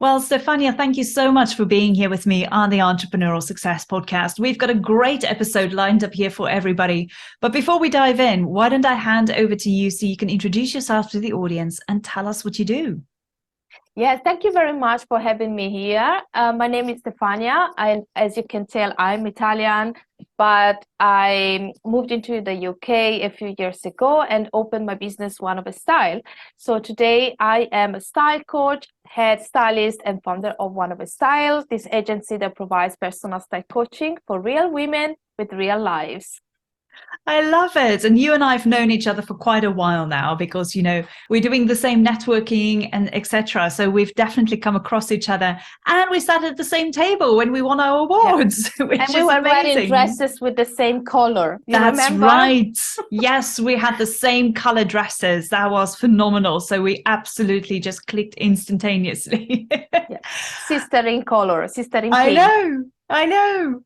Well, Stefania, thank you so much for being here with me on the Entrepreneurial Success Podcast. We've got a great episode lined up here for everybody. But before we dive in, why don't I hand over to you so you can introduce yourself to the audience and tell us what you do? Yes, thank you very much for having me here. My name is Stefania. As you can tell, I'm Italian, but I moved into the UK a few years ago and opened my business, One of a Style. So today I am a style coach, head stylist, and founder of One of a Style, this agency that provides personal style coaching for real women with real lives. I love it. And you and I have known each other for quite a while now because, we're doing the same networking and etc. So we've definitely come across each other, and we sat at the same table when we won our awards, Yeah. which and we is were amazing. wearing dresses with the same color. You That's remember? right. Yes, we had the same color dresses. That was phenomenal. So we absolutely just clicked instantaneously. Yeah. Sister in color, sister in I pink. I know.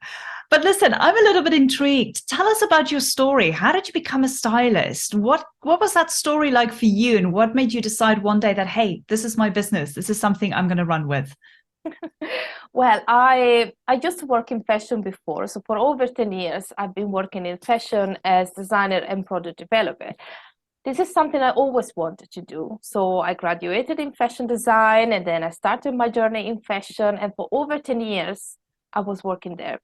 But listen, I'm a little bit intrigued. Tell us about your story. How did you become a stylist? What was that story like for you? And what made you decide one day that, hey, this is my business. This is something I'm going to run with? Well, I used to work in fashion before. So for over 10 years, I've been working in fashion as designer and product developer. This is something I always wanted to do. So I graduated in fashion design, and then I started my journey in fashion. And for over 10 years, I was working there.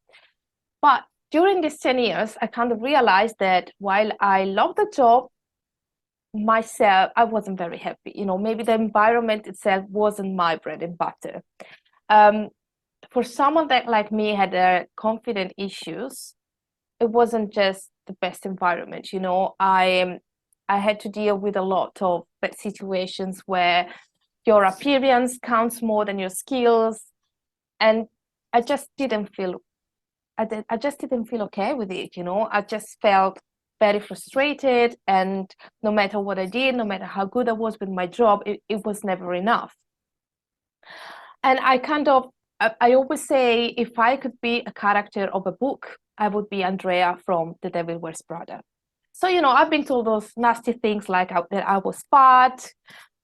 But during these 10 years, I kind of realized that while I love the job, myself, I wasn't very happy. Maybe the environment itself wasn't my bread and butter. Um, for someone that like me had confidence issues, it wasn't just the best environment. I had to deal with a lot of bad situations where your appearance counts more than your skills, and I just didn't feel I just didn't feel okay with it. I just felt very frustrated, and no matter what I did, no matter how good I was with my job, it was never enough. And I always say, if I could be a character of a book, I would be Andrea from The Devil Wears Prada. So, I've been told those nasty things like that I was fat,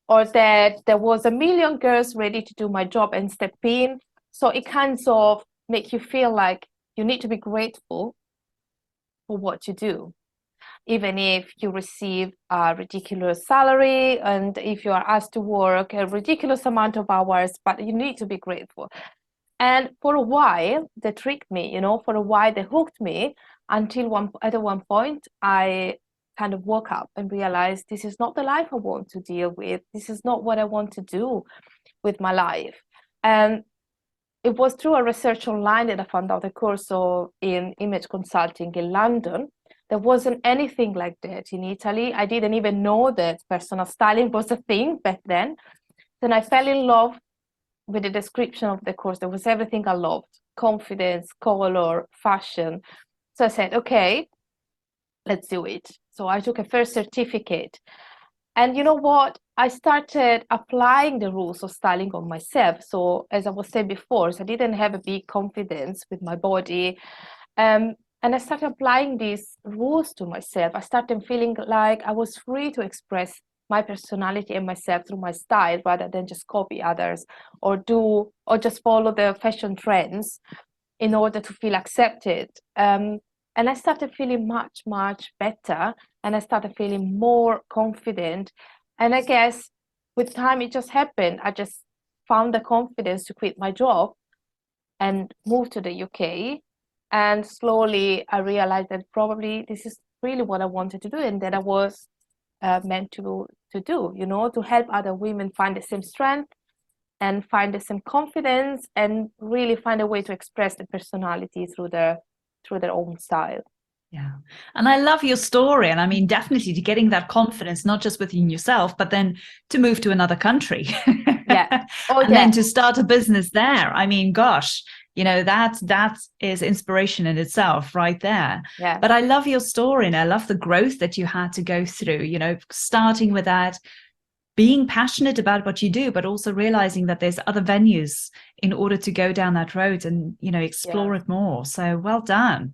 or that there was a million girls ready to do my job and step in. So it kind of make you feel like you need to be grateful for what you do, even if you receive a ridiculous salary and if you are asked to work a ridiculous amount of hours, but you need to be grateful. And for a while, they tricked me, for a while they hooked me, until at one point I kind of woke up and realized this is not the life I want to deal with. This is not what I want to do with my life. And it was through a research online that I found out a course in image consulting in London. There wasn't anything like that in Italy. I didn't even know that personal styling was a thing back then. Then I fell in love with the description of the course. There was everything I loved: confidence, color, fashion. So I said, okay, let's do it. So I took a first certificate. And you know what? I started applying the rules of styling on myself. So as I was saying before, so I didn't have a big confidence with my body. And I started applying these rules to myself. I started feeling like I was free to express my personality and myself through my style, rather than just copy others or just follow the fashion trends in order to feel accepted. And I started feeling much, much better, and I started feeling more confident. And I guess with time, it just happened. I just found the confidence to quit my job and move to the UK. And slowly I realized that probably this is really what I wanted to do, and that I was meant to do, to help other women find the same strength and find the same confidence, and really find a way to express the personality through their own style. Yeah. And I love your story. And I mean, definitely to getting that confidence, not just within yourself, but then to move to another country. Yeah. Oh, and yeah. then to start a business there. I mean, gosh, that is inspiration in itself right there. Yeah. But I love your story, and I love the growth that you had to go through, starting with that, being passionate about what you do, but also realizing that there's other venues in order to go down that road and, explore Yeah. it more. So well done.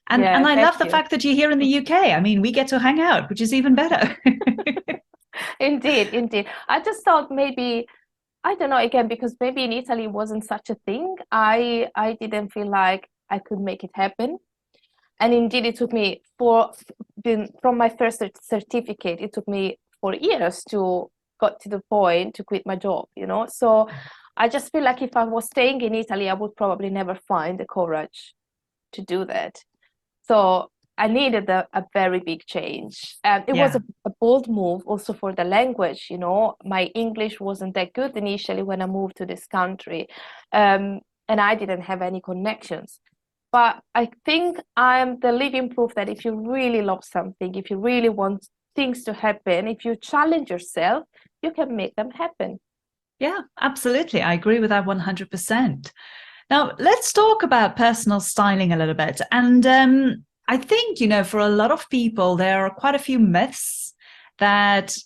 And Yeah, I love thank the you. fact that you're here in the UK. I mean, we get to hang out, which is even better. Indeed. I just thought maybe I don't know, again, because maybe in Italy it wasn't such a thing. I didn't feel like I could make it happen. And indeed, it took me from my first certificate, it took me 4 years to got to the point to quit my job, you know. So I just feel like if I was staying in Italy, I would probably never find the courage to do that. So I needed a very big change. And it was Yeah. a bold move also for the language, you know. My English wasn't that good initially when I moved to this country. And I didn't have any connections. But I think I'm the living proof that if you really love something, if you really want things to happen, if you challenge yourself, you can make them happen. Yeah, absolutely. I agree with that 100%. Now, let's talk about personal styling a little bit. And I think, for a lot of people, there are quite a few myths that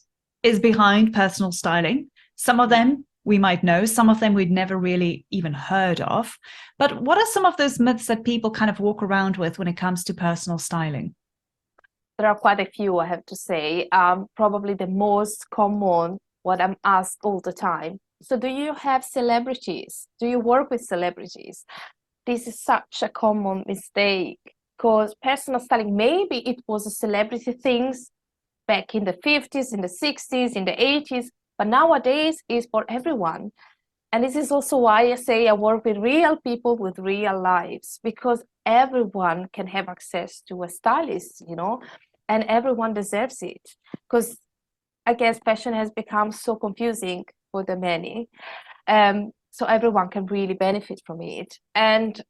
is behind personal styling. Some of them we might know, some of them we'd never really even heard of. But what are some of those myths that people kind of walk around with when it comes to personal styling? There are quite a few, I have to say. Probably the most common, what I'm asked all the time. So do you have celebrities? Do you work with celebrities? This is such a common mistake because personal styling, maybe it was a celebrity things back in the 50s, in the 60s, in the 80s, but nowadays it's for everyone. And this is also why I say I work with real people with real lives, because everyone can have access to a stylist, you know, and everyone deserves it. Because I guess fashion has become so confusing for the many. So everyone can really benefit from it. And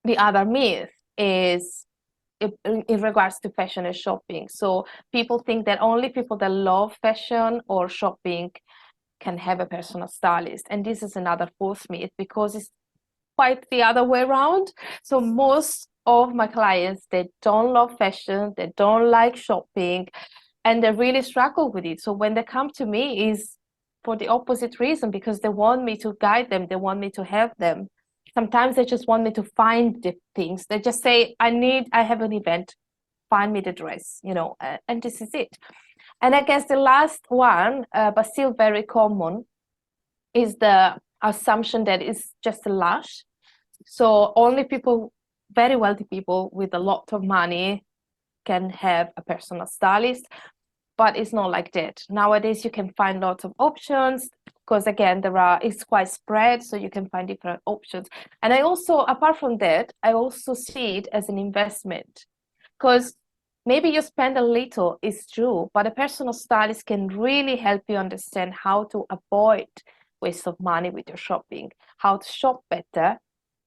the other myth is in regards to fashion and shopping. So people think that only people that love fashion or shopping can have a personal stylist. And this is another false myth because it's quite the other way around. So most of my clients, they don't love fashion, they don't like shopping, and they really struggle with it. So when they come to me is for the opposite reason, because they want me to guide them, they want me to help them. Sometimes they just want me to find the things. They just say, I have an event, find me the dress, you know, and this is it. And I guess the last one, but still very common, is the assumption that it's just a lush. So only people, very wealthy people with a lot of money can have a personal stylist, but it's not like that. Nowadays, you can find lots of options because again, it's quite spread, so you can find different options. And I also, apart from that, I also see it as an investment because maybe you spend a little, it's true, but a personal stylist can really help you understand how to avoid waste of money with your shopping, how to shop better.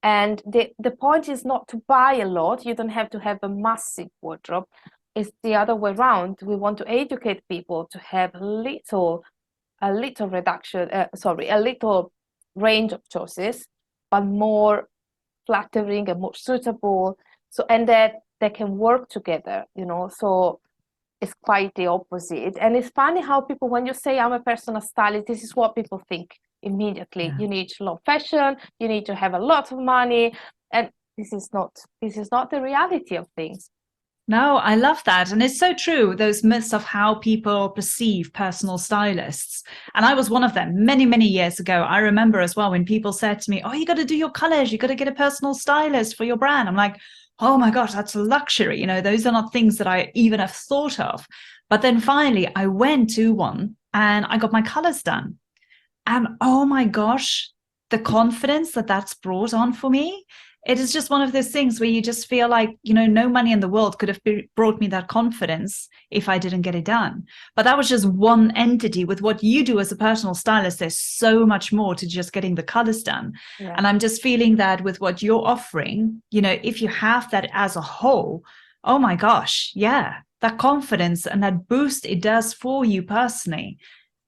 And the point is not to buy a lot. You don't have to have a massive wardrobe. It's the other way around. We want to educate people to have a little reduction, a little range of choices, but more flattering and more suitable. So, and that they can work together, you know. So it's quite the opposite. And it's funny how people, when you say I'm a personal stylist, this is what people think immediately. Yeah. You need to love fashion, you need to have a lot of money, and this is not the reality of things. No, I love that. And it's so true, those myths of how people perceive personal stylists. And I was one of them many, many years ago. I remember as well when people said to me, oh, you got to do your colors, you got to get a personal stylist for your brand. I'm like, oh my gosh, that's a luxury. Those are not things that I even have thought of. But then finally, I went to one and I got my colors done. And oh my gosh, the confidence that that's brought on for me, it is just one of those things where you just feel like, no money in the world could have brought me that confidence if I didn't get it done. But that was just one entity. With what you do as a personal stylist, there's so much more to just getting the colors done. Yeah. And I'm just feeling that with what you're offering, if you have that as a whole, oh my gosh, yeah, that confidence and that boost it does for you personally.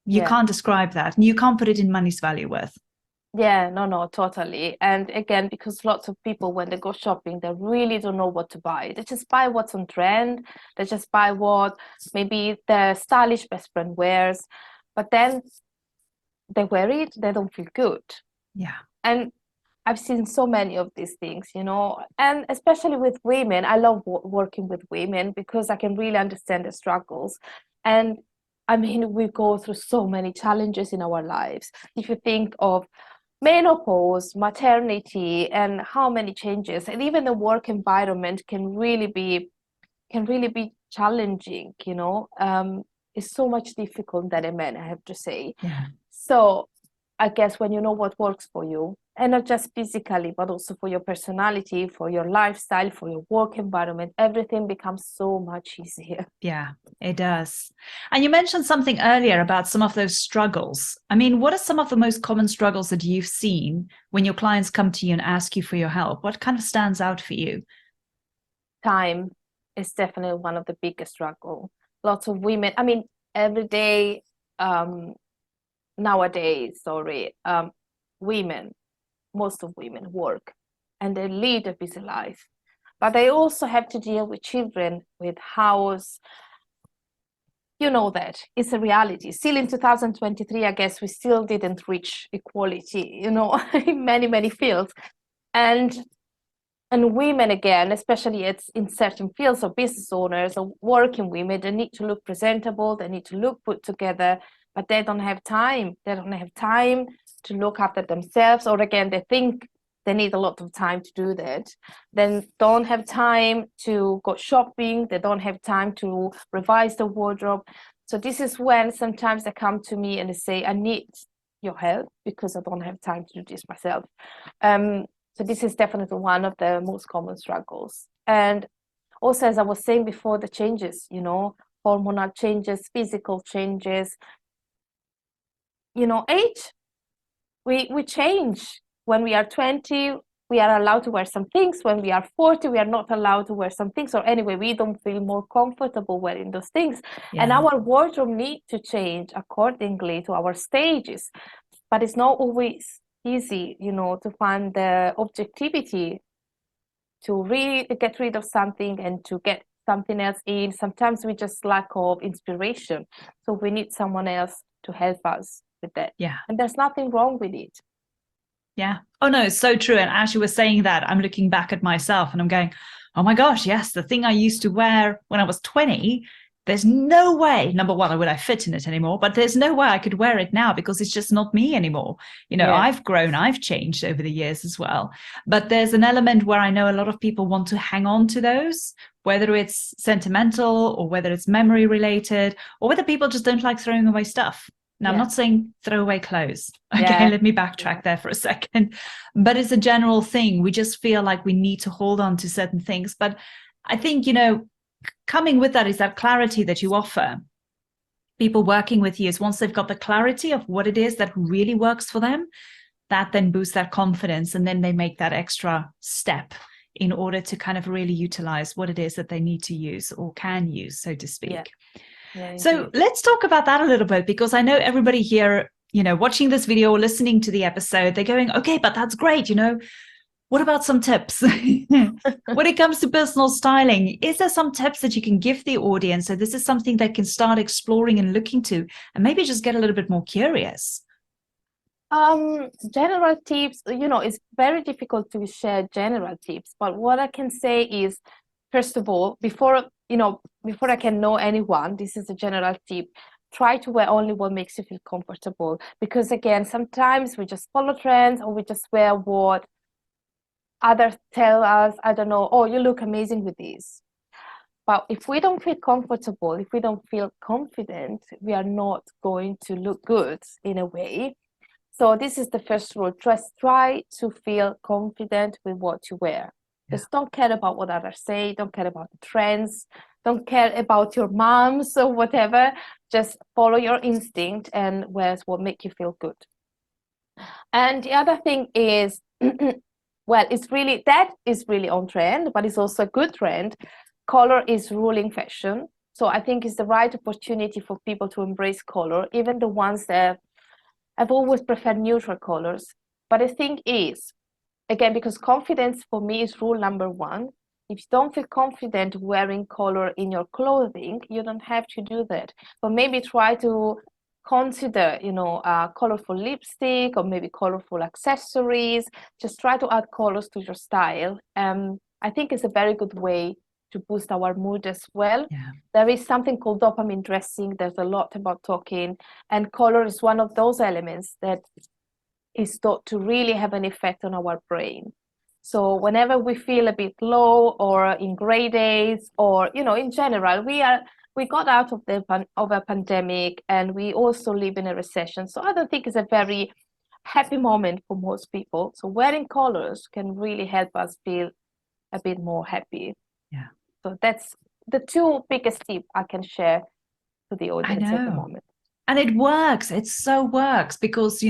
You can't describe that, and you can't put it in money's value worth. Yeah, no, totally. And again, because lots of people, when they go shopping, they really don't know what to buy. They just buy what's on trend. They just buy what maybe their stylish best friend wears, but then they wear it, they don't feel good. Yeah. And I've seen so many of these things, and especially with women. I love working with women because I can really understand the struggles. And I mean, we go through so many challenges in our lives. If you think of menopause, maternity, and how many changes, and even the work environment can really be challenging, you know. It's so much difficult than a man, I have to say. Yeah. So I guess when you know what works for you, and not just physically, but also for your personality, for your lifestyle, for your work environment, everything becomes so much easier. Yeah, it does. And you mentioned something earlier about some of those struggles. I mean, what are some of the most common struggles that you've seen when your clients come to you and ask you for your help? What kind of stands out for you? Time is definitely one of the biggest struggle. Lots of women, I mean, every day, nowadays, women, most of women work and they lead a busy life, but they also have to deal with children, with house. You know, that it's a reality. Still in 2023, I guess we still didn't reach equality, you know, in many fields. And women, again, especially it's in certain fields of business owners or working women, they need to look presentable, they need to look put together, but they don't have time. They don't have time to look after themselves, or again, they think they need a lot of time to do that. Then don't have time to go shopping, they don't have time to revise the wardrobe. So this is when sometimes they come to me and they say, I need your help because I don't have time to do this myself. So this is definitely one of the most common struggles. And also, as I was saying before, the changes, you know, hormonal changes, physical changes, you know, age, we change. When we are 20, we are allowed to wear some things. When we are 40, we are not allowed to wear some things. Or anyway, we don't feel more comfortable wearing those things. Yeah. And our wardrobe needs to change accordingly to our stages. But it's not always easy, you know, to find the objectivity to get rid of something and to get something else in. Sometimes we just lack of inspiration, so we need someone else to help us with that. Yeah. And there's nothing wrong with it. Yeah. Oh, no, it's so true. And as you were saying that, I'm looking back at myself and I'm going, oh my gosh, yes, the thing I used to wear when I was 20, there's no way, number one, would I fit in it anymore, but there's no way I could wear it now because it's just not me anymore. You know, Yeah. I've grown, I've changed over the years as well. But there's an element where I know a lot of people want to hang on to those, whether it's sentimental or whether it's memory related, or whether people just don't like throwing away stuff. Now, I'm not saying throw away clothes. Okay, let me backtrack there for a second. But it's a general thing. We just feel like we need to hold on to certain things. But I think, you know, coming with that is that clarity that you offer. People working with you is once they've got the clarity of what it is that really works for them, that then boosts that confidence. And then they make that extra step in order to kind of really utilize what it is that they need to use or can use, so to speak. So let's talk about that a little bit, because I know everybody here, you know, watching this video or listening to the episode, they're going, okay, but that's great. You know, what about some tips? When it comes to personal styling, is there some tips that you can give the audience so this is something they can start exploring and looking to and maybe just get a little bit more curious? General tips, you know, it's very difficult to share general tips, but what I can say is, first of all, before I can know anyone, this is a general tip, try to wear only what makes you feel comfortable. Because again, sometimes we just follow trends or we just wear what others tell us, I don't know, oh, you look amazing with this. But if we don't feel comfortable, if we don't feel confident, we are not going to look good in a way. So this is the first rule. Just try to feel confident with what you wear. Just don't care about what others say. Don't care about the trends. Don't care about your moms or whatever. Just follow your instinct and wear what make you feel good. And the other thing is, well, that is really on trend, but it's also a good trend. Color is ruling fashion. So I think it's the right opportunity for people to embrace color, even the ones that I've always preferred neutral colors. But the thing is, again, because confidence for me is rule number one. If you don't feel confident wearing color in your clothing, you don't have to do that. But maybe try to consider, colorful lipstick or maybe colorful accessories. Just try to add colors to your style. I think it's a very good way to boost our mood as well. Yeah. There is something called dopamine dressing. There's a lot about talking, and color is one of those elements that is thought to really have an effect on our brain. So whenever we feel a bit low, or in gray days, or in general, we got out of a pandemic, and we also live in a recession. So I don't think it's a very happy moment for most people. So wearing colors can really help us feel a bit more happy. Yeah. So that's the two biggest tips I can share to the I audience at the know. moment. And it works. It so works because,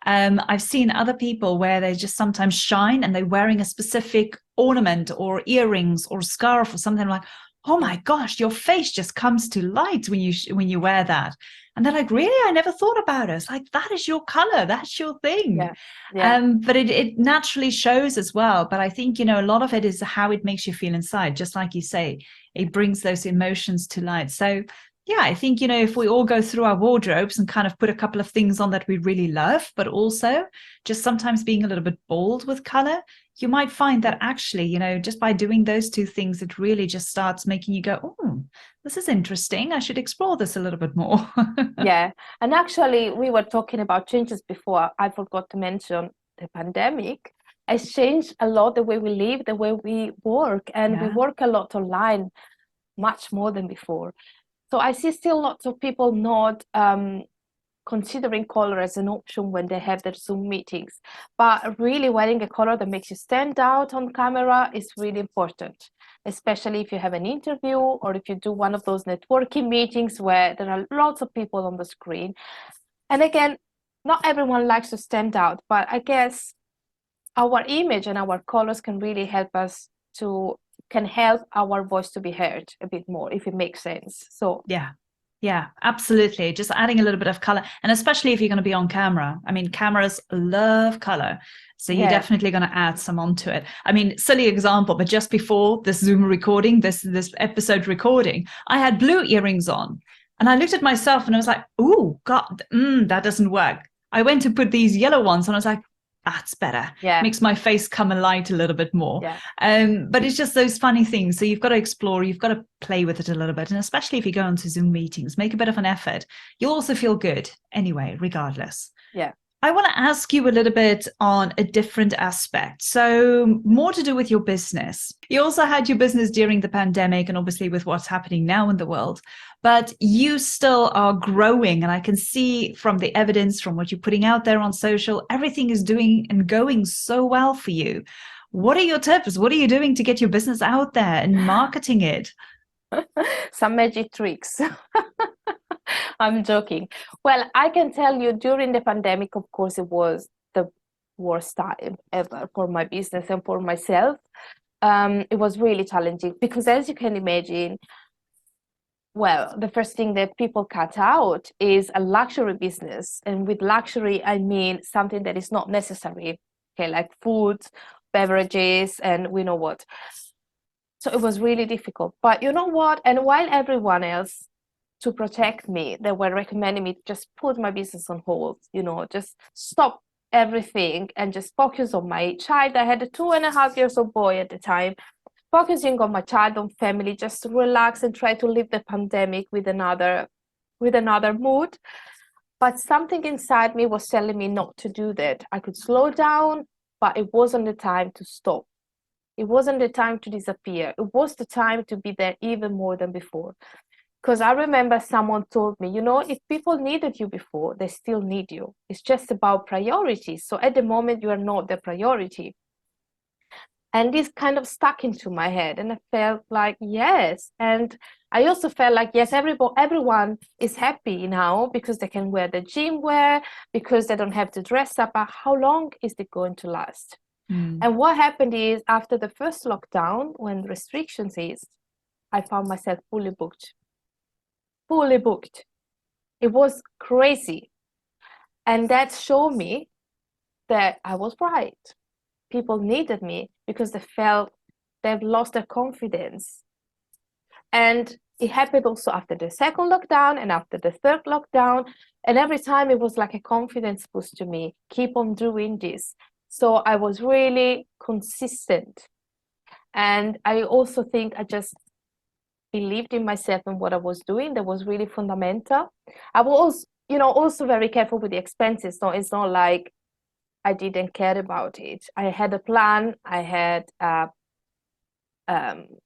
I've seen other people where they just sometimes shine and they're wearing a specific ornament or earrings or scarf or something like, oh my gosh, your face just comes to light when you wear that. And they're like, really? I never thought about it. It's like, that is your color. That's your thing. Yeah. Yeah. But it naturally shows as well. But I think, a lot of it is how it makes you feel inside. Just like you say, it brings those emotions to light. So yeah, I think, if we all go through our wardrobes and kind of put a couple of things on that we really love, but also just sometimes being a little bit bold with color, you might find that actually, just by doing those two things, it really just starts making you go, oh, this is interesting. I should explore this a little bit more. Yeah. And actually, we were talking about changes before. I forgot to mention the pandemic has changed a lot the way we live, the way we work, and we work a lot online, much more than before. So I see still lots of people not considering color as an option when they have their Zoom meetings. But really wearing a color that makes you stand out on camera is really important, especially if you have an interview or if you do one of those networking meetings where there are lots of people on the screen. And again, not everyone likes to stand out, but I guess our image and our colors can really help us can help our voice to be heard a bit more, if it makes sense. So yeah, absolutely. Just adding a little bit of color, and especially if you're going to be on camera. I mean, cameras love color, so you're definitely going to add some onto it. I mean, silly example, but just before this Zoom recording, this episode recording, I had blue earrings on, and I looked at myself and I was like, "Oh God, that doesn't work." I went to put these yellow ones, and I was like, that's better. Makes my face come alight a little bit more. But it's just those funny things. So you've got to explore, you've got to play with it a little bit. And especially if you go into Zoom meetings, make a bit of an effort. You'll also feel good anyway, regardless. Yeah. I want to ask you a little bit on a different aspect. So more to do with your business. You also had your business during the pandemic and obviously with what's happening now in the world, but you still are growing. And I can see from the evidence, from what you're putting out there on social, everything is doing and going so well for you. What are your tips? What are you doing to get your business out there and marketing it? Some magic tricks. I'm joking. Well, I can tell you during the pandemic, of course, it was the worst time ever for my business and for myself. It was really challenging because, as you can imagine, well, the first thing that people cut out is a luxury business. And with luxury, I mean something that is not necessary, okay, like food, beverages, and we know what. So it was really difficult. But you know what? And while everyone else, to protect me, they were recommending me to just put my business on hold, just stop everything and just focus on my child. I had a 2.5-year-old boy at the time, focusing on my child, on family, just to relax and try to live the pandemic with another mood. But something inside me was telling me not to do that. I could slow down, but it wasn't the time to stop. It wasn't the time to disappear. It was the time to be there even more than before. Because I remember someone told me, if people needed you before, they still need you. It's just about priorities. So at the moment, you are not the priority. And this kind of stuck into my head. And I felt like, yes. And I also felt like, yes, everyone is happy now because they can wear the gym wear, because they don't have to dress up. But how long is it going to last? And what happened is, after the first lockdown, when restrictions eased, I found myself fully booked. It was crazy. And that showed me that I was right. People needed me because they felt they've lost their confidence. And it happened also after the second lockdown and after the third lockdown. And every time it was like a confidence boost to me. Keep on doing this. So I was really consistent. And I also think I just believed in myself and what I was doing. That was really fundamental. I was, also very careful with the expenses. So it's not like I didn't care about it. I had a plan, I had a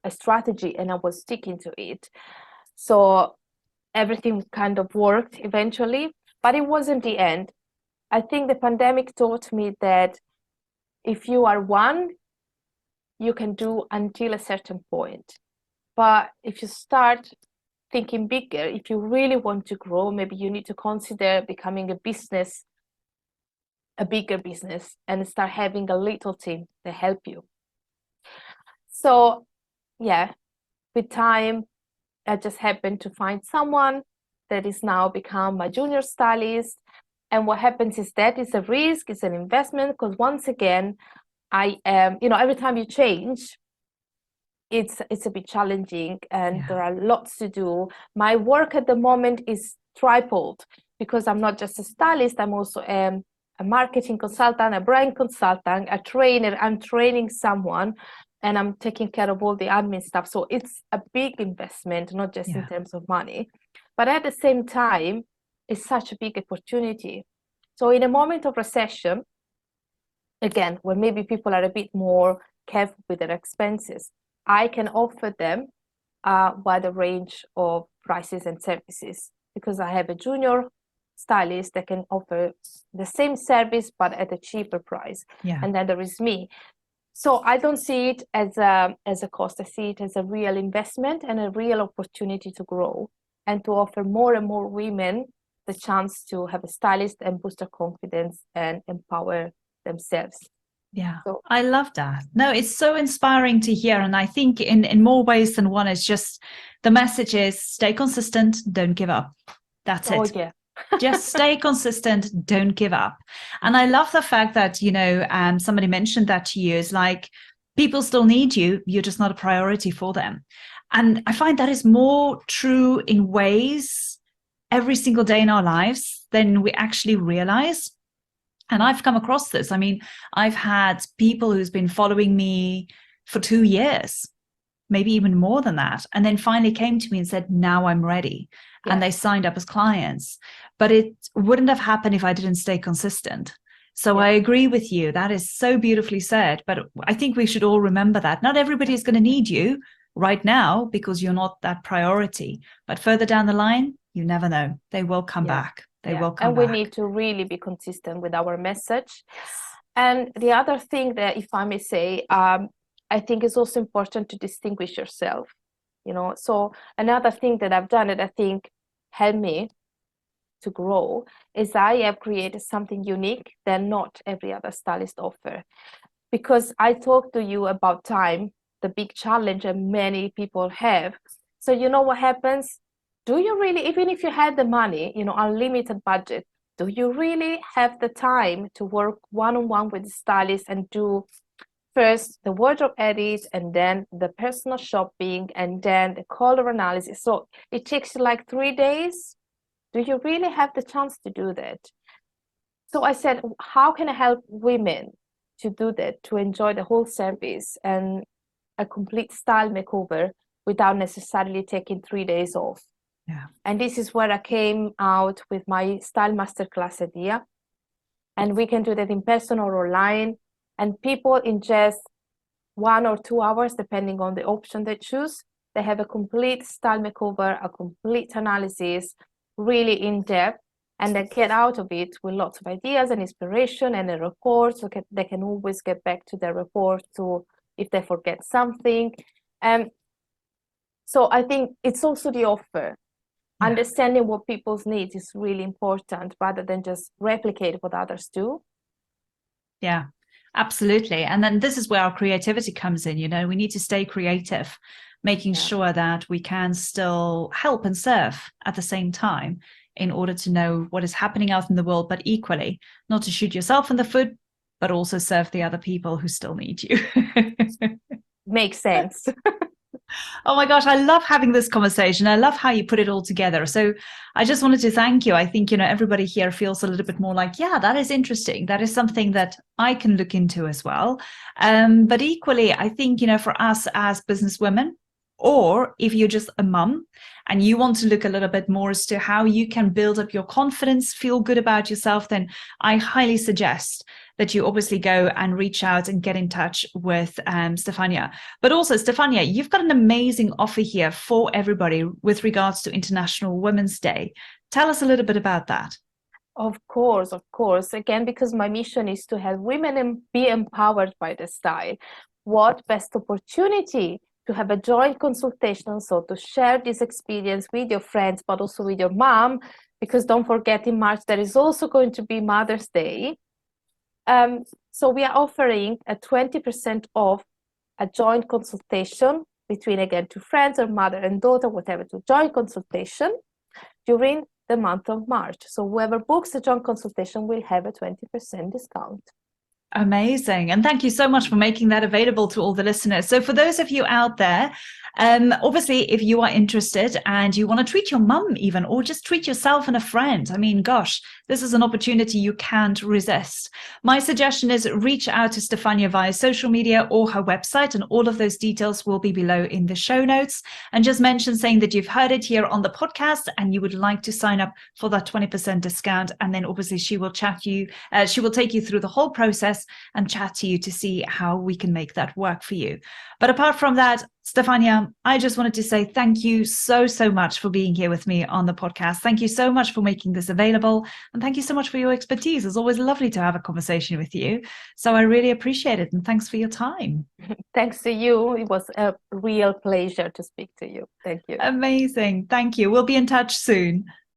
strategy, and I was sticking to it. So everything kind of worked eventually, but it wasn't the end. I think the pandemic taught me that if you are one, you can do until a certain point. But if you start thinking bigger, if you really want to grow, maybe you need to consider becoming a bigger business, and start having a little team to help you. So yeah, with time, I just happened to find someone that is now become my junior stylist. And what happens is that it's a risk, it's an investment, because once again, I am, every time you change, it's a bit challenging, and there are lots to do. My work at the moment is tripled, because I'm not just a stylist, I'm also a marketing consultant, a brand consultant, a trainer. I'm training someone, and I'm taking care of all the admin stuff. So it's a big investment, not just in terms of money, but at the same time, it's such a big opportunity. So in a moment of recession, again, when maybe people are a bit more careful with their expenses, I can offer them a wider range of prices and services, because I have a junior stylist that can offer the same service but at a cheaper price. And then there is me. So I don't see it as a cost. I see it as a real investment and a real opportunity to grow and to offer more and more women the chance to have a stylist and boost their confidence and empower themselves. Yeah, so I love that. No, it's so inspiring to hear. And I think in more ways than one, it's just the message is stay consistent, don't give up. That's it. Oh, yeah. Just stay consistent, don't give up. And I love the fact that, somebody mentioned that to you, is like, people still need you, you're just not a priority for them. And I find that is more true in ways every single day in our lives than we actually realize. And I've come across this. I mean, I've had people who's been following me for 2 years, maybe even more than that, and then finally came to me and said, now I'm ready. Yeah. And they signed up as clients. But it wouldn't have happened if I didn't stay consistent. So I agree with you. That is so beautifully said. But I think we should all remember that. Not everybody is going to need you right now because you're not that priority. But further down the line, you never know. They will come back. They will come back. And we need to really be consistent with our message. And the other thing that, if I may say, I think it's also important to distinguish yourself. So another thing that I've done that I think helped me to grow is I have created something unique that not every other stylist offer. Because I talked to you about time, the big challenge that many people have. So you know what happens? Do you really, even if you had the money, unlimited budget, do you really have the time to work one-on-one with the stylist and do first the wardrobe edit, and then the personal shopping, and then the color analysis? So it takes you like 3 days. Do you really have the chance to do that? So I said, how can I help women to do that, to enjoy the whole service and a complete style makeover without necessarily taking 3 days off? Yeah. And this is where I came out with my style masterclass idea. And we can do that in person or online. And people in just 1 or 2 hours, depending on the option they choose, they have a complete style makeover, a complete analysis, really in depth, and they get out of it with lots of ideas and inspiration and a report. So they can always get back to their report to if they forget something. So I think it's also the offer. Yeah. Understanding what people's needs is really important rather than just replicate what others do. Yeah, absolutely. And then this is where our creativity comes in. We need to stay creative, making sure that we can still help and serve at the same time in order to know what is happening out in the world, but equally not to shoot yourself in the foot, but also serve the other people who still need you. Makes sense. Oh my gosh, I love having this conversation. I love how you put it all together. So I just wanted to thank you. I think, everybody here feels a little bit more like, yeah, that is interesting. That is something that I can look into as well. But equally, I think, for us as businesswomen, or if you're just a mum and you want to look a little bit more as to how you can build up your confidence, feel good about yourself, then I highly suggest that you obviously go and reach out and get in touch with Stefania. But also, Stefania, you've got an amazing offer here for everybody with regards to International Women's Day. Tell us a little bit about that. Of course, of course. Again, because my mission is to help women be empowered by the style. What best opportunity to have a joint consultation, so to share this experience with your friends, but also with your mom, because don't forget in March there is also going to be Mother's Day. So we are offering a 20% off a joint consultation between, again, two friends or mother and daughter, whatever, to joint consultation during the month of March. So whoever books a joint consultation will have a 20% discount. Amazing. And thank you so much for making that available to all the listeners. So for those of you out there, obviously, if you are interested and you want to treat your mum even, or just treat yourself and a friend, I mean, gosh, this is an opportunity you can't resist. My suggestion is reach out to Stefania via social media or her website, and all of those details will be below in the show notes. And just mention saying that you've heard it here on the podcast and you would like to sign up for that 20% discount. And then obviously she will take you through the whole process and chat to you to see how we can make that work for you. But apart from that, Stefania, I just wanted to say thank you so much for being here with me on the podcast. Thank you so much for making this available. And thank you so much for your expertise. It's always lovely to have a conversation with you. So I really appreciate it. And thanks for your time. Thanks to you. It was a real pleasure to speak to you. Thank you. Amazing. Thank you. We'll be in touch soon.